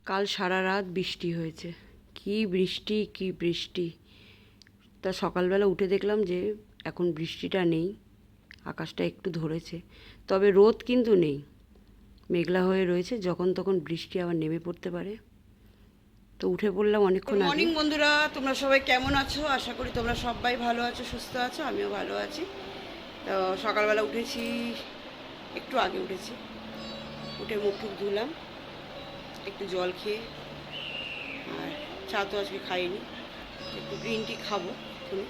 কাল সারা রাত বৃষ্টি হয়েছে। কি বৃষ্টি কি বৃষ্টি! তা সকালবেলা উঠে দেখলাম যে এখন বৃষ্টিটা নেই, আকাশটা একটু ধরেছে, তবে রোদ কিন্তু নেই, মেঘলা হয়ে রয়েছে। যখন তখন বৃষ্টি আবার নেমে পড়তে পারে। তো উঠে পড়লাম অনেকক্ষণ আগে। মর্নিং বন্ধুরা, তোমরা সবাই কেমন আছো? আশা করি তোমরা সবাই ভালো আছো, সুস্থ আছো। আমিও ভালো আছি। তো সকালবেলা উঠেছি, একটু আগে উঠেছি, উঠে মুখ টুক ধুলাম, একটু জল খেয়ে, আর চা তো আজকে খাইনি, একটু গ্রিন টি খাবো শুনে।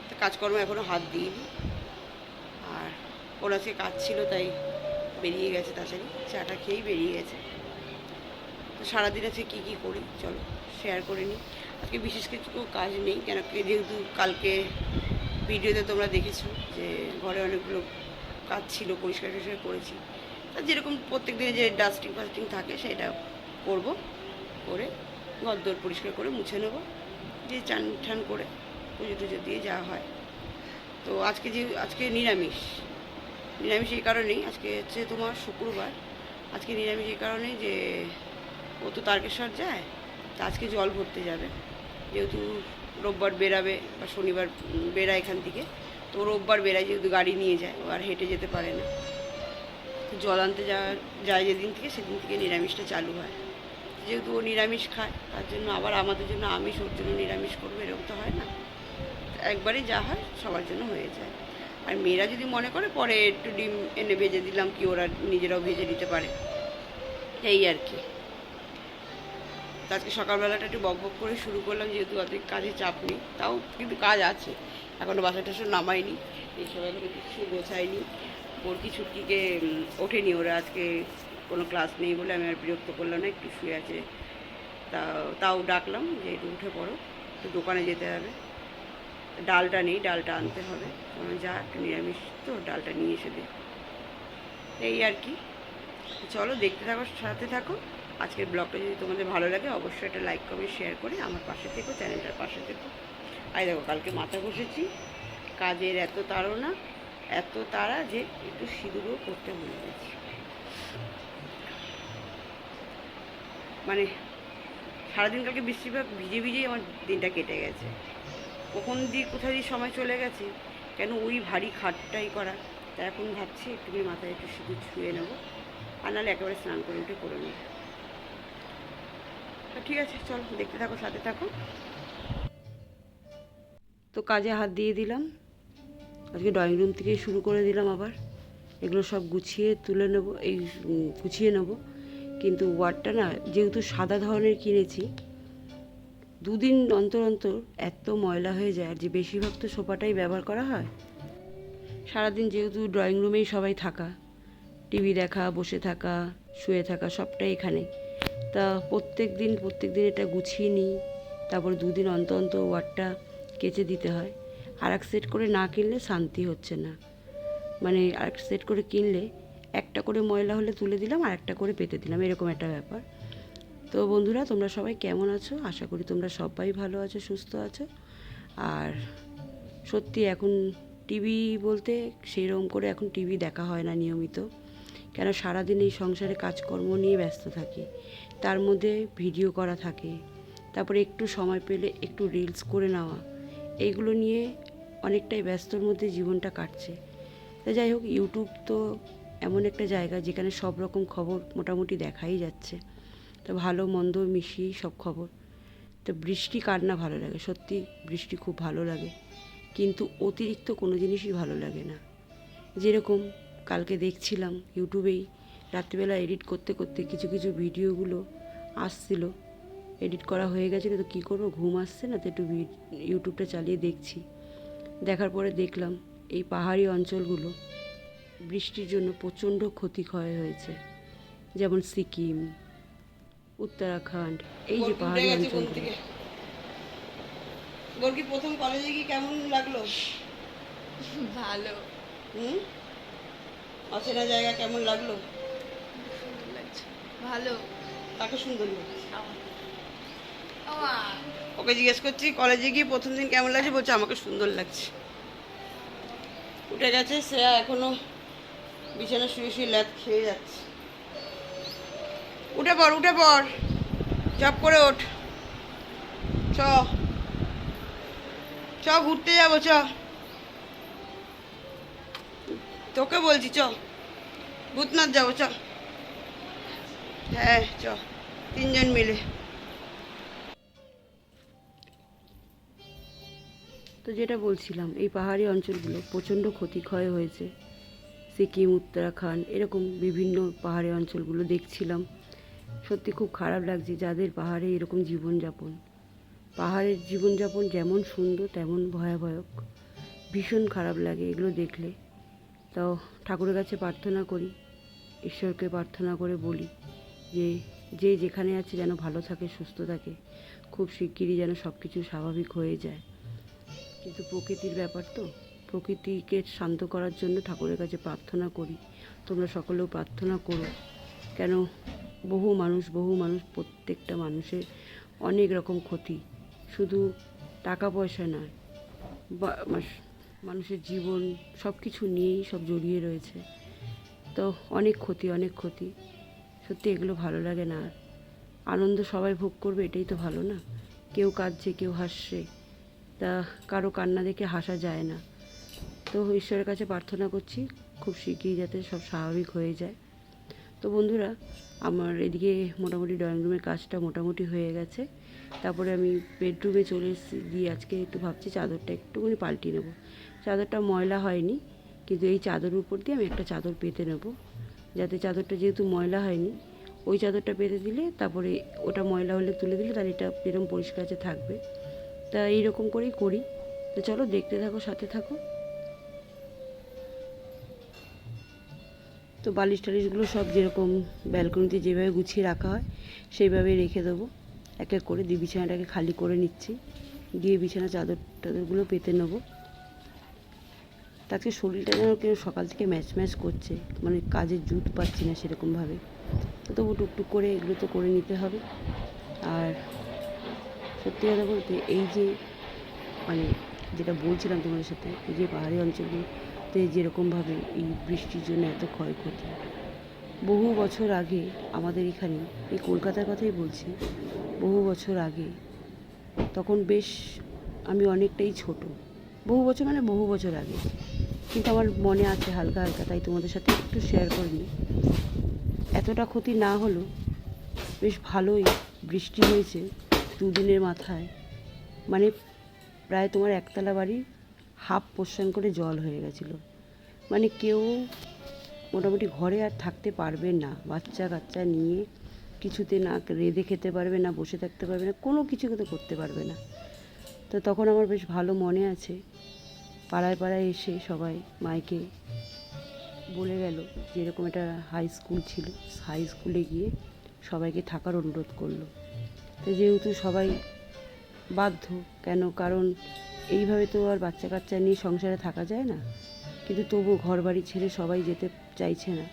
তো কাজকর্ম এখনও হাত দিইনি, আর ওর আজকে কাজ ছিল তাই বেরিয়ে গেছে তাড়াতাড়ি, চাটা খেয়েই বেরিয়ে গেছে। তো সারাদিন আছে কী কী করি চলো শেয়ার করে নিই। আজকে বিশেষ কিছু কাজ নেই, কেন যেহেতু কালকে ভিডিওতে তোমরা দেখেছো যে ঘরে অনেকগুলো কাজ ছিল, পরিষ্কার টরিষ্কার করেছি। তা যেরকম প্রত্যেক দিনে যে ডাস্টিং ফাস্টিং থাকে সেটা করব, করে ঘরদোর পরিষ্কার করে মুছে নেবো, দিয়ে চান ঠান করে পুজো টুজো দিয়ে যাওয়া হয়। তো আজকে নিরামিষ এই কারণেই, আজকে হচ্ছে তোমার শুক্রবার। আজকে নিরামিষ এই কারণেই যে ও তো তারকেশ্বর যায়, তা আজকে জল ভরতে যাবে, যেহেতু রোববার বেরাবে বা শনিবার বেরায় এখান থেকে। তো রোববার বেরায়, যেহেতু গাড়ি নিয়ে যায়, ও আর হেঁটে যেতে পারে না। জল আনতে যায় যেদিন থেকে, সেদিন থেকে নিরামিষটা চালু হয়। যেহেতু ও নিরামিষ খায়, তার জন্য আবার আমাদের জন্য আমিষ, ওর জন্য নিরামিষ করবো, এরকম তো হয় না। একবারে যা হয় সবার জন্য হয়ে যায়। আর মেয়েরা যদি মনে করে পরে একটু ডিম এনে ভেজে দিলাম, কি ওরা নিজেরাও ভেজে দিতে পারে, এই আর কি। আজকে সকালবেলাটা একটু বক বক করে শুরু করলাম, যেহেতু অত কাজে চাপ নেই, তাও কিন্তু কাজ আছে। এখনও বাসা টাসা নামাইনি, এইসব এখনো কিছু গোছাইনি। বরকি ছুটকিকে ওঠেনি, ওরা আজকে কোনো ক্লাস নেই বলে আমি আর বিরক্ত করলাম না, একটু শুয়ে আছে। তাও ডাকলাম যে একটু উঠে পড়ো, একটু দোকানে যেতে হবে, ডালটা নেই, ডালটা আনতে হবে। যা একটু নিরামিষ তো, ডালটা নিয়ে এসে দে, এই আর কি। চলো দেখতে থাকো, সাথে থাকো। আজকের ব্লগটা যদি তোমাদের ভালো লাগে, অবশ্যই একটা লাইক কমেন্ট শেয়ার করে আমার পাশে থেকো, চ্যানেলটার পাশে থেকো। আর দেখো, কালকে মাথা ঘষেছি, কাজের এত তাড়না, এত তাড়া যে একটু সিঁদুরও করতে ভুলে গেছি। মানে সারাদিন কালকে বেশিরভাগ ভিজে ভিজেই আমার দিনটা কেটে গেছে। কখন কোথায় দিয়ে সময় চলে গেছে, কেন ওই ভারী খাটটাই করা। তা এখন ভাবছি একটুখানি মাথায় একটু সিঁদুর ছুঁয়ে নেবো, আর নাহলে একেবারে স্নান করে উঠে করে নেবো। তো ঠিক আছে, চলো দেখতে থাকো, সাথে থাকো। তো কাজে হাত দিয়ে দিলাম, আজকে ড্রয়িং রুম থেকেই শুরু করে দিলাম। আবার এগুলো সব গুছিয়ে তুলে নেবো, গুছিয়ে নেবো। কিন্তু ওয়ার্ডটা না, যেহেতু সাদা ধরনের কিনেছি, দুদিন অন্তর অন্তর এত ময়লা হয়ে যায়। আর যে বেশিরভাগ তো সোফাটাই ব্যবহার করা হয় সারাদিন, যেহেতু ড্রয়িং রুমেই সবাই থাকা, টিভি দেখা, বসে থাকা, শুয়ে থাকা, সবটাই এখানে। তা প্রত্যেক দিন এটা গুছিয়ে নিই, তারপর দুদিন অন্তর অন্তর ওয়ার্ডটা কেচে দিতে হয়। আর এক সেট করে না কিনলে শান্তি হচ্ছে না। মানে আর এক সেট করে কিনলে একটা করে ময়লা হলে তুলে দিলাম, আর একটা করে পেতে দিলাম, এরকম একটা ব্যাপার। তো বন্ধুরা, তোমরা সবাই কেমন আছো? আশা করি তোমরা সবাই ভালো আছো, সুস্থ আছো। আর সত্যি এখন টিভি বলতে সেই রকম করে এখন টিভি দেখা হয় না নিয়মিত, কেন সারাদিন এই সংসারে কাজকর্ম নিয়ে ব্যস্ত থাকি, তার মধ্যে ভিডিও করা থাকে, তারপরে একটু সময় পেলে একটু রিলস করে নেওয়া, এইগুলো নিয়ে অনেকটাই ব্যস্তর মধ্যে জীবনটা কাটছে। তা যাই হোক, ইউটিউব তো এমন একটা জায়গা যেখানে সব রকম খবর মোটামুটি দেখাই যাচ্ছে, তো ভালো মন্দ মিশিয়ে সব খবর। তো বৃষ্টি কার না ভালো লাগে? সত্যি বৃষ্টি খুব ভালো লাগে, কিন্তু অতিরিক্ত কোনো জিনিসই ভালো লাগে না। যেরকম কালকে দেখছিলাম ইউটিউবেই রাত্রিবেলা এডিট করতে করতে কিছু কিছু ভিডিওগুলো আসছিল, এডিট করা হয়ে গেছিলো, তো কী করবো, ঘুম আসছে না, তো একটু ইউটিউবটা চালিয়ে দেখছি। দেখার পরে দেখলাম এই পাহাড়ি অঞ্চলগুলো বৃষ্টির জন্য প্রচণ্ড ক্ষতিক্ষয় হয়েছে, যেমন সিকিম, উত্তরাখণ্ড, এই যে পাহাড়ি অঞ্চলগুলো। বর্গি প্রথম কলেজে গিয়ে কেমন লাগলো? ভালো। হুম, অচেনা জায়গা কেমন লাগলো? সুন্দর লাগছে। ভালো। তাকে সুন্দর লাগছে। ওয়া, ওকে জিজ্ঞেস করছি কলেজে গিয়ে প্রথম দিন কেমন লাগছে, বলছে আমাকে সুন্দর লাগছে। উঠে গেছে শ্রেয়া, এখনো বিছানা শুয়ে শুয়ে ল্যাদ খেয়ে যাচ্ছে। উঠে পড়, উঠে পড়, চপ করে ওঠ। চ চ ঘুরতে যাবো, চ। তোকে বলছি, চ ভূতনাথ যাবো, চ। হ্যাঁ চ, তিনজন মিলে। তো যেটা বলছিলাম, এই পাহাড়ি অঞ্চলগুলো প্রচণ্ড ক্ষতিক্ষয় হয়েছে। সিকিম, উত্তরাখণ্ড, এরকম বিভিন্ন পাহাড়ি অঞ্চলগুলো দেখছিলাম। সত্যি খুব খারাপ লাগছে যাদের পাহাড়ে এরকম জীবনযাপন। পাহাড়ের জীবনযাপন যেমন সুন্দর তেমন ভয়াবহ। ভীষণ খারাপ লাগে এগুলো দেখলে। তাও ঠাকুরের কাছে প্রার্থনা করি, ঈশ্বরকে প্রার্থনা করে বলি যে যে যেখানে আছে যেন ভালো থাকে, সুস্থ থাকে, খুব শিগগিরই যেন সব কিছু স্বাভাবিক হয়ে যায়। কিন্তু প্রকৃতির ব্যাপার তো, প্রকৃতিকে শান্ত করার জন্য ঠাকুরের কাছে প্রার্থনা করি। তোমরা সকলেও প্রার্থনা করো। কেন, বহু মানুষ, প্রত্যেকটা মানুষের অনেক রকম ক্ষতি, শুধু টাকা পয়সা নয়, মানুষের জীবন সব কিছু নিয়েই সব জড়িয়ে রয়েছে। তো অনেক ক্ষতি, অনেক ক্ষতি। সত্যি এগুলো ভালো লাগে না। আর আনন্দ সবাই ভোগ করবে, এটাই তো ভালো না? কেউ কাঁদছে, কেউ হাসছে, তা কারো কান্না দেখে হাসা যায় না। তো ঈশ্বরের কাছে প্রার্থনা করছি খুব শিগগিরই যাতে সব স্বাভাবিক হয়ে যায়। তো বন্ধুরা, আমার এদিকে মোটামুটি ড্রয়িং রুমের কাজটা মোটামুটি হয়ে গেছে। তারপরে আমি বেডরুমে চলে এসেছি, দিয়ে আজকে একটু ভাবছি চাদরটা একটুখানি পাল্টিয়ে নেবো। চাদরটা ময়লা হয়নি, কিন্তু এই চাদরের উপর দিয়ে আমি একটা চাদর পেতে নেব, যাতে চাদরটা যেহেতু ময়লা হয়নি, ওই চাদরটা পেতে দিলে তারপরে ওটা ময়লা হলে তুলে দিলে তাহলে এটা এরকম পরিষ্কার আছে থাকবে। তা এইরকম করেই করি। তো চলো দেখতে থাকো, সাথে থাকো। তো বালিশ টালিশগুলো সব যেরকম ব্যালকনিতে যেভাবে গুছিয়ে রাখা হয় সেইভাবেই রেখে দেবো। এক এক করে দিয়ে বিছানাটাকে খালি করে নিচ্ছি, দিয়ে বিছানা চাদর টাদরগুলো পেতে নেবো। তাকে শরীরটা যেন কেউ সকাল থেকে ম্যাচ ম্যাচ করছে, মানে কাজের জুত পাচ্ছি না সেরকমভাবে। তো তবু টুকটুক করে এগুলো তো করে নিতে হবে। আর সত্যি কথা বলতে, এই যে মানে যেটা বলছিলাম তোমাদের সাথে, এই যে পাহাড়ি অঞ্চলগুলোতে যেরকমভাবে এই বৃষ্টির জন্য এত ক্ষয়ক্ষতি, বহু বছর আগে আমাদের এখানে, এই কলকাতার কথাই বলছি, বহু বছর আগে, তখন বেশ আমি অনেকটাই ছোট, বহু বছর মানে বহু বছর আগে, কিন্তু আমার মনে আছে হালকা হালকা, তাই তোমাদের সাথে একটু শেয়ার করে নিই। এতটা ক্ষতি না হলেও বেশ ভালোই বৃষ্টি হয়েছে দুদিনের মাথায়। মানে প্রায় তোমার একতলা বাড়ির হাফ পোর্শন করে জল হয়ে গেছিলো। মানে কেউ মোটামুটি ঘরে আর থাকতে পারবে না, বাচ্চা কাচ্চা নিয়ে কিছুতে না রেঁধে খেতে পারবে না, বসে থাকতে পারবে না, কোনো কিছু তো করতে পারবে না। তো তখন আমার বেশ ভালো মনে আছে, পাড়ায় পাড়ায় এসে সবাই মাইকে বলে গেল যে এরকম একটা হাই স্কুল ছিল, হাই স্কুলে গিয়ে সবাইকে থাকার অনুরোধ করলো। তো যেহেতু সবাই বাধ্য, কেন, কারণ এইভাবে তো আর বাচ্চা কাচ্চা নিয়ে সংসারে থাকা যায় না, কিন্তু তবু ঘর বাড়ি ছেড়ে সবাই যেতে চাইছে না,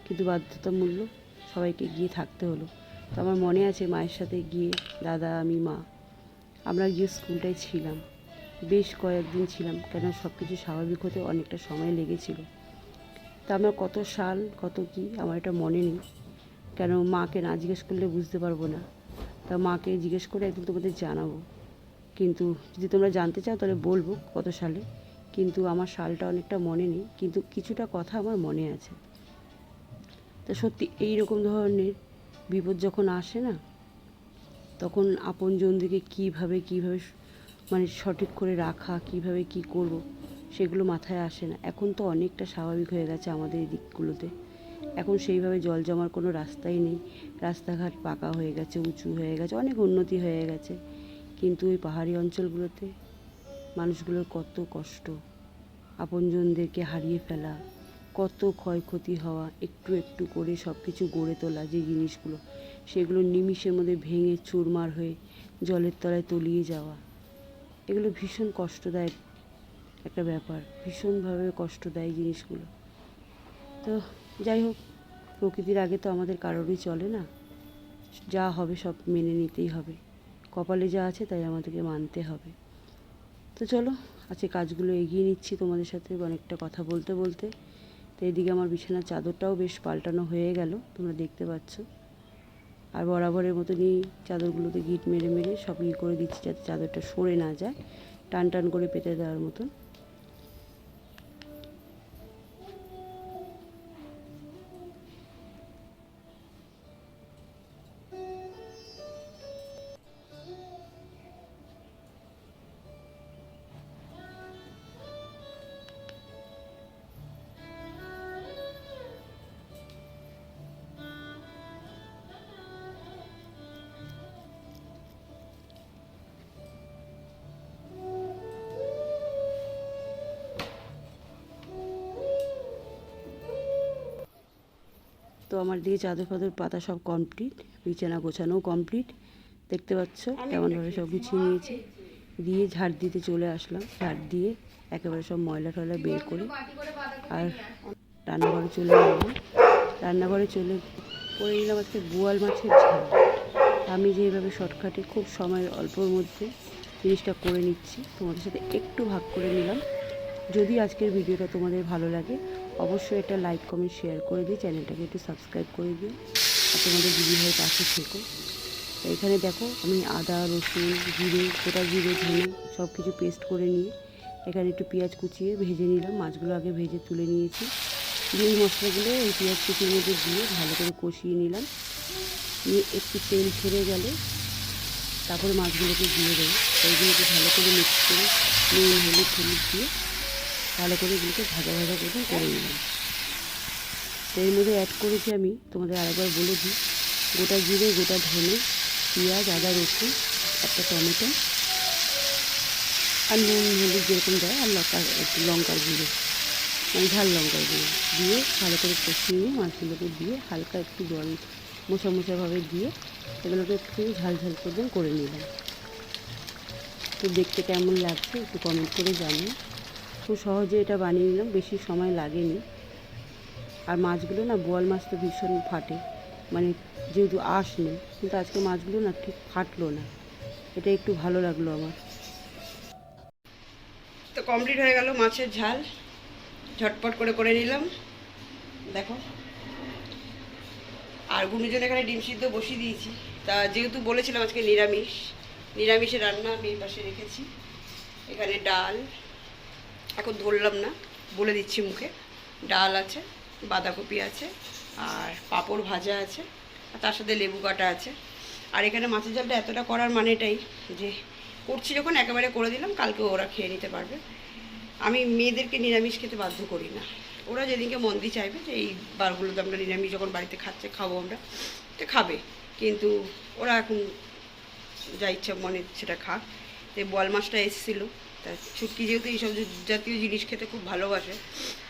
কিন্তু বাধ্যতামূলক সবাইকে গিয়ে থাকতে হলো। তো আমার মনে আছে মায়ের সাথে গিয়ে দাদা, আমি, মা, আমরা গিয়ে স্কুলটায় ছিলাম, বেশ কয়েকদিন ছিলাম, কেন সব কিছু স্বাভাবিক হতে অনেকটা সময় লেগেছিল। তা আমার কত সাল কত কি আমার এটা মনে নেই, কেন মাকে না জিজ্ঞেস করলে বুঝতে পারবো না। তা মাকে জিজ্ঞেস করে একদিন তোমাদের জানাবো, কিন্তু যদি তোমরা জানতে চাও তাহলে বলবো কত সালে, কিন্তু আমার সালটা অনেকটা মনে নেই, কিন্তু কিছুটা কথা আমার মনে আছে। তা সত্যি এই রকম ধরনের বিপদ যখন আসে না, তখন আপনজনদেরকে কীভাবে মানে সঠিক করে রাখা, কীভাবে কী করব, সেগুলো মাথায় আসে না। এখন তো অনেকটা স্বাভাবিক হয়ে গেছে আমাদের এই দিকগুলোতে, এখন সেইভাবে জল জমার কোনো রাস্তাই নেই, রাস্তাঘাট পাকা হয়ে গেছে, উঁচু হয়ে গেছে, অনেক উন্নতি হয়ে গেছে। কিন্তু ওই পাহাড়ি অঞ্চলগুলোতে মানুষগুলোর কত কষ্ট, আপনজনদেরকে হারিয়ে ফেলা, কত ক্ষয়ক্ষতি হওয়া, একটু একটু করে সব কিছু গড়ে তোলা যে জিনিসগুলো, সেগুলো নিমিষের মধ্যে ভেঙে চুরমার হয়ে জলের তলায় তলিয়ে যাওয়া, এগুলো ভীষণ কষ্টদায়ক একটা ব্যাপার, ভীষণভাবে কষ্টদায়ক জিনিসগুলো। তো যাই হোক, প্রকৃতির আগে তো আমাদের কারোরই চলে না, যা হবে সব মেনে নিতেই হবে, কপালে যা আছে তাই আমাদেরকে মানতে হবে। তো চলো আজকে কাজগুলো এগিয়ে নিচ্ছি তোমাদের সাথে অনেকটা কথা বলতে বলতে। তো এদিকে আমার বিছানার চাদরটাও বেশ পাল্টানো হয়ে গেল, তোমরা দেখতে পাচ্ছ। আর বরাবরের মতনই চাদরগুলোতে গিট মেরে মেরে সব করে দিচ্ছি যাতে চাদরটা সরে না যায়, টান টান করে পেতে দেওয়ার মতন। তো আমার দিয়ে চাদর ফাদর পাতা সব কমপ্লিট, বিছানা গোছানোও কমপ্লিট। দেখতে পাচ্ছ কেমনভাবে সব গুছিয়ে নিয়েছি। দিয়ে ঝাড় দিতে চলে আসলাম, ঝাড় দিয়ে একেবারে সব ময়লা টয়লা বের করে আর রান্নাঘরে চলে গেলাম। রান্নাঘরে চলে করে নিলাম আজকে বোয়াল মাছের ঝাল। আমি যেভাবে শর্টকাটে খুব সময়ের অল্পর মধ্যে জিনিসটা করে নিচ্ছি, তোমাদের সাথে একটু ভাগ করে নিলাম। যদি আজকের ভিডিওটা তোমাদের ভালো লাগে অবশ্যই একটা লাইক কমেন্ট শেয়ার করে দিই, চ্যানেলটাকে একটু সাবস্ক্রাইব করে দিও আর তোমাদের দিদিভাই পাশে থেকো। তো এখানে দেখো আমি আদা রসুন জিরে গোটা জিরে ধনে সব কিছু পেস্ট করে নিয়ে এখানে একটু পেঁয়াজ কুচিয়ে ভেজে নিলাম। মাছগুলো আগে ভেজে তুলে নিয়েছি, দিয়ে এই মশলাগুলো এই পেঁয়াজ কুচির মধ্যে দিয়ে ভালো করে কষিয়ে নিলাম। নিয়ে একটু তেল ছেড়ে গেলে তারপরে মাছগুলোকে দিয়ে দেবো। ওইগুলোকে ভালো করে মিক্স করে নুন হলুদ দিয়ে ভালো করে এগুলোকে ভাজা ভাজা করে নিলাম। তো এর মধ্যে অ্যাড করেছি আমি তোমাদের আরেকবার বলে দিই, গোটা জিরে গোটা ধনে পেঁয়াজ আদা রসুন একটা টমেটো আর নুন হলুদ যেরকম দেয় আর একটু লঙ্কার গুঁড়ো মানে ঝাল লঙ্কার গুঁড়ো দিয়ে ভালো করে কষিয়ে নিয়ে মাছগুলোকে দিয়ে হালকা একটু জল মোছাভাবে দিয়ে এগুলোকে একটু ঝাল ঝাল করে নিলাম। তো দেখতে কেমন লাগছে একটু কমেন্ট করে জানিও। খুব সহজে এটা বানিয়ে নিলাম, বেশি সময় লাগেনি। আর মাছগুলো না বোয়াল মাছ তো ভীষণ ফাটে, মানে যেহেতু আঁশ নেই, কিন্তু আজকে মাছগুলো না ঠিক ফাটলো না, এটা একটু ভালো লাগলো আমার। তো কমপ্লিট হয়ে গেল মাছের ঝাল, ঝটপট করে নিলাম দেখো। আর গুণীজন এখানে ডিম সিদ্ধ বসিয়ে দিয়েছি। তা যেহেতু বলেছিলাম আজকে নিরামিষের রান্না আমি এই পাশে রেখেছি। এখানে ডাল এখন ধরলাম না, বলে দিচ্ছি মুখে। ডাল আছে, বাঁধাকপি আছে, আর পাঁপড় ভাজা আছে, আর তার সাথে লেবু কাটা আছে। আর এখানে মাছের ঝালটা এতটা করার মানে এটাই যে করছি যখন একেবারে করে দিলাম, কালকে ওরা খেয়ে নিতে পারবে। আমি মেয়েদেরকে নিরামিষ খেতে বাধ্য করি না, ওরা যেদিনকে মন দিয়ে চাইবে যে এই বারগুলোতে আমরা নিরামিষ যখন বাড়িতে খাবো আমরা, তো খাবে। কিন্তু ওরা এখন যা ইচ্ছা মনে সেটা খাক। তো বোয়াল মাছটা এসেছিলো, তা ছুটকি যেহেতু এইসব জাতীয় জিনিস খেতে খুব ভালোবাসে,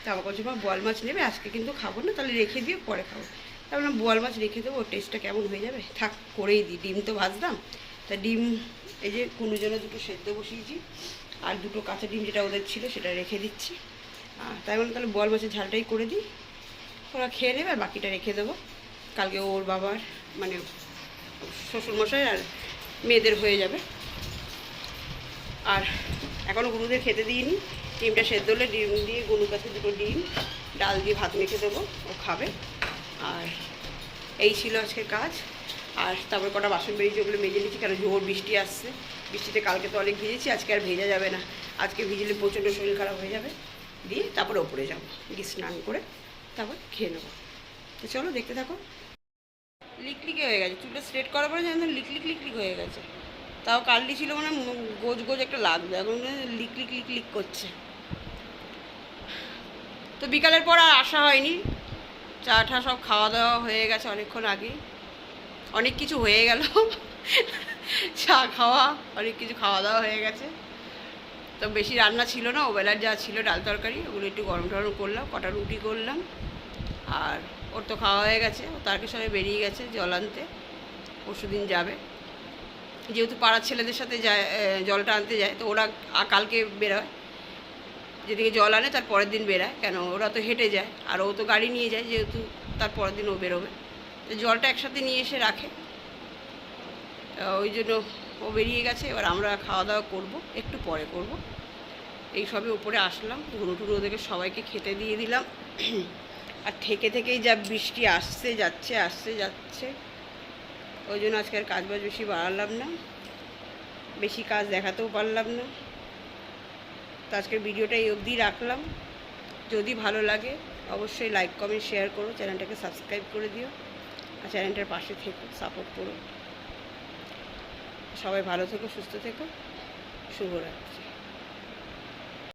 তা আমার কাছে বোয়াল মাছ নেবে, আজকে কিন্তু খাবো না, তাহলে রেখে দিয়ে পরে খাবো। তারপরে বোয়াল মাছ রেখে দেবো, টেস্টটা কেমন হয়ে যাবে, থাক করেই দিই। ডিম তো ভাজলাম, তা ডিম এই যে কুনুর জন্য দুটো সেদ্ধ বসিয়েছি, আর দুটো কাঁচা ডিম যেটা ওদের ছিল সেটা রেখে দিচ্ছি। তাই বলে তাহলে বোয়াল মাছের ঝালটাই করে দিই, ওরা খেয়ে নেবে, আর বাকিটা রেখে দেবো। কালকে ওর বাবার মানে শ্বশুরমশাই আর মেয়েদের হয়ে যাবে। আর এখনও গুরুদের খেতে দিইনি, ডিমটা সেদ্ধ হলে ডিম দিয়ে গুনুর কাছে দুটো ডিম ডাল দিয়ে ভাত মেখে দেবো, ও খাবে। আর এই ছিল আজকের কাজ। আর তারপরে কটা বাসন বেরিয়েছে, ওগুলো মেজে নিচ্ছি, কারণ জোর বৃষ্টি আসছে। বৃষ্টিতে কালকে তো অনেক ভিজেছি, আজকে আর ভেজা যাবে না, আজকে ভিজলে প্রচণ্ড শরীর খারাপ হয়ে যাবে। দিয়ে তারপরে ওপরে যাবো, গিয়ে স্নান করে তারপর খেয়ে নেবো। তো চলো দেখতে থাকো। লিকলিকে হয়ে গেছে, চুলটা স্ট্রেট করার পরে যেন লিকলিক হয়ে গেছে। তাও কালটি ছিল মানে গোজ একটা লাগবে, এখন লিক করছে। তো বিকালের পর আর আসা হয়নি, চা টা সব খাওয়া দাওয়া হয়ে গেছে অনেকক্ষণ আগেই, অনেক কিছু হয়ে গেল। চা খাওয়া অনেক কিছু খাওয়া দাওয়া হয়ে গেছে। তো বেশি রান্না ছিল না, ওবেলার যা ছিল ডাল তরকারি ওগুলো একটু গরম টরম করলাম, কটা রুটি করলাম। আর ওর তো খাওয়া হয়ে গেছে, ও তারকেশ্বরে বেরিয়ে গেছে জল আনতে, পরশুদিন যাবে। যেহেতু পাড়ার ছেলেদের সাথে যায় জলটা আনতে যায়, তো ওরা কালকে বেরোয়, যেদিকে জল আনে তার পরের দিন বেরোয়, কেন ওরা তো হেঁটে যায় আর ও তো গাড়ি নিয়ে যায়, যেহেতু তার পরের দিন ও বেরোবে। তো জলটা একসাথে নিয়ে এসে রাখে, ওই জন্য ও বেরিয়ে গেছে। এবার আমরা খাওয়া দাওয়া করবো, একটু পরে করব। এই সবে উপরে আসলাম, ঘুরু টুরু ওদেরকে সবাইকে খেতে দিয়ে দিলাম। আর থেকেই যা বৃষ্টি আসছে যাচ্ছে ওই জন্য আজকে আর কাজ বাজ বেশি বাড়ালাম না, বেশি কাজ দেখাতেও পারলাম না। তো আজকের ভিডিওটা এই অবধি রাখলাম। যদি ভালো লাগে অবশ্যই লাইক কমেন্ট শেয়ার করো, চ্যানেলটাকে সাবস্ক্রাইব করে দিও, আর চ্যানেলটার পাশে থেকো, সাপোর্ট করো। সবাই ভালো থেকো, সুস্থ থেকো, শুভরাত্রি।